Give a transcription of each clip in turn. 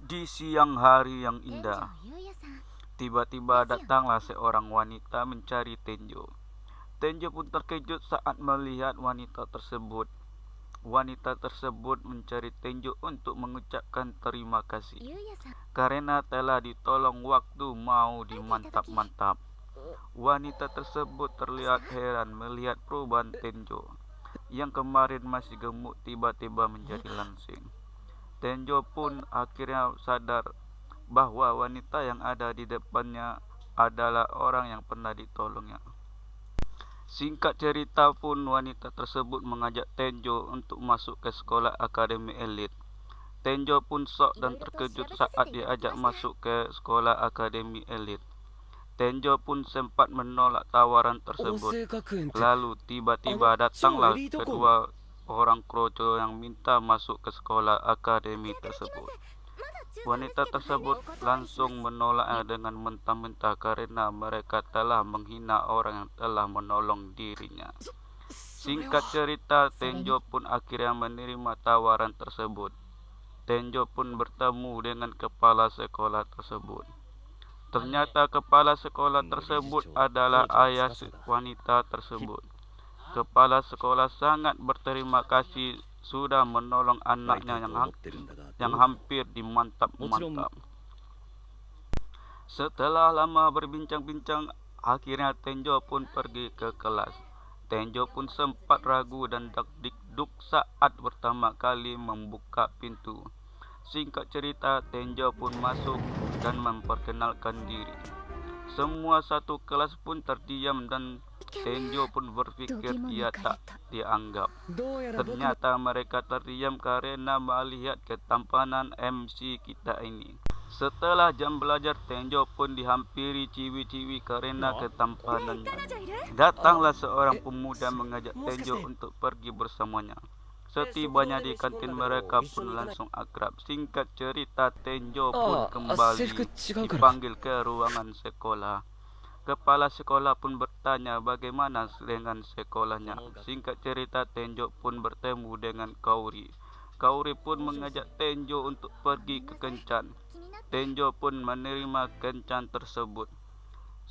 Di siang hari yang indah, tiba-tiba datanglah seorang wanita mencari Tenjo. Tenjo pun terkejut saat melihat wanita tersebut. Wanita tersebut mencari Tenjo untuk mengucapkan terima kasih karena telah ditolong waktu mau dimantap-mantap. Wanita tersebut terlihat heran melihat perubahan Tenjo yang kemarin masih gemuk tiba-tiba menjadi langsing. Tenjo pun akhirnya sadar bahwa wanita yang ada di depannya adalah orang yang pernah ditolongnya. Singkat cerita pun wanita tersebut mengajak Tenjo untuk masuk ke sekolah akademi elit. Tenjo pun shock dan terkejut saat diajak masuk ke sekolah akademi elit. Tenjo pun sempat menolak tawaran tersebut. Lalu tiba-tiba datanglah kedua orang kroco yang minta masuk ke sekolah akademi tersebut. Wanita tersebut langsung menolaknya dengan mentah-mentah karena mereka telah menghina orang yang telah menolong dirinya. Singkat cerita, Tenjo pun akhirnya menerima tawaran tersebut. Tenjo pun bertemu dengan kepala sekolah tersebut. Ternyata kepala sekolah tersebut adalah ayah wanita tersebut. Kepala sekolah sangat berterima kasih sudah menolong anaknya yang hampir dimantap-mantap. Setelah lama berbincang-bincang, akhirnya Tenjo pun pergi ke kelas. Tenjo pun sempat ragu dan deg-deg saat pertama kali membuka pintu. Singkat cerita, Tenjo pun masuk dan memperkenalkan diri. Semua satu kelas pun terdiam dan Tenjo pun berpikir dia tak dianggap. Ternyata mereka terdiam karena melihat ketampanan MC kita ini. Setelah jam belajar, Tenjo pun dihampiri ciwi-ciwi karena ketampanannya. Datanglah seorang pemuda mengajak Tenjo untuk pergi bersamanya. Setibanya di kantin, mereka pun langsung akrab. Singkat cerita, Tenjo pun kembali dipanggil ke ruangan sekolah. Kepala sekolah pun bertanya bagaimana dengan sekolahnya. Singkat cerita, Tenjo pun bertemu dengan Kauri. Kauri pun mengajak Tenjo untuk pergi ke kencan. Tenjo pun menerima kencan tersebut.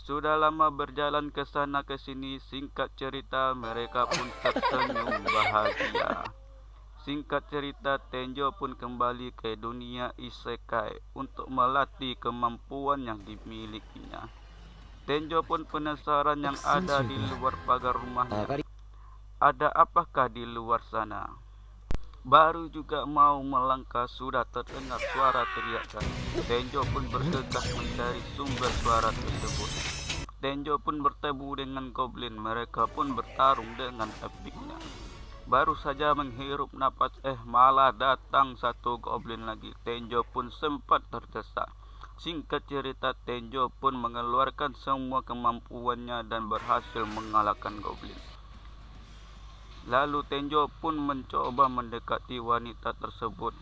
Sudah lama berjalan ke sana ke sini. Singkat cerita, mereka pun tersenyum bahagia. Singkat cerita, Tenjo pun kembali ke dunia isekai untuk melatih kemampuan yang dimilikinya. Tenjo pun penasaran yang ada di luar pagar rumahnya. Ada apakah di luar sana? Baru juga mau melangkah sudah terdengar suara teriakan. Tenjo pun bergegas mencari sumber suara tersebut. Tenjo pun bertemu dengan goblin. Mereka pun bertarung dengan epiknya. Baru saja menghirup napas, malah datang satu goblin lagi. Tenjo pun sempat terdesak. Singkat cerita, Tenjo pun mengeluarkan semua kemampuannya dan berhasil mengalahkan goblin. Lalu Tenjo pun mencoba mendekati wanita tersebut.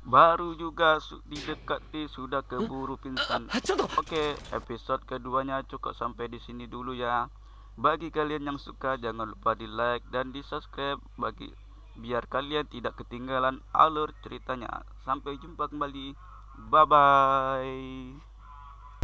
Baru juga didekati sudah keburu pingsan. Oke, episode keduanya cukup sampai di sini dulu ya. Bagi kalian yang suka, jangan lupa di like dan di subscribe biar kalian tidak ketinggalan alur ceritanya. Sampai jumpa kembali. Bye bye.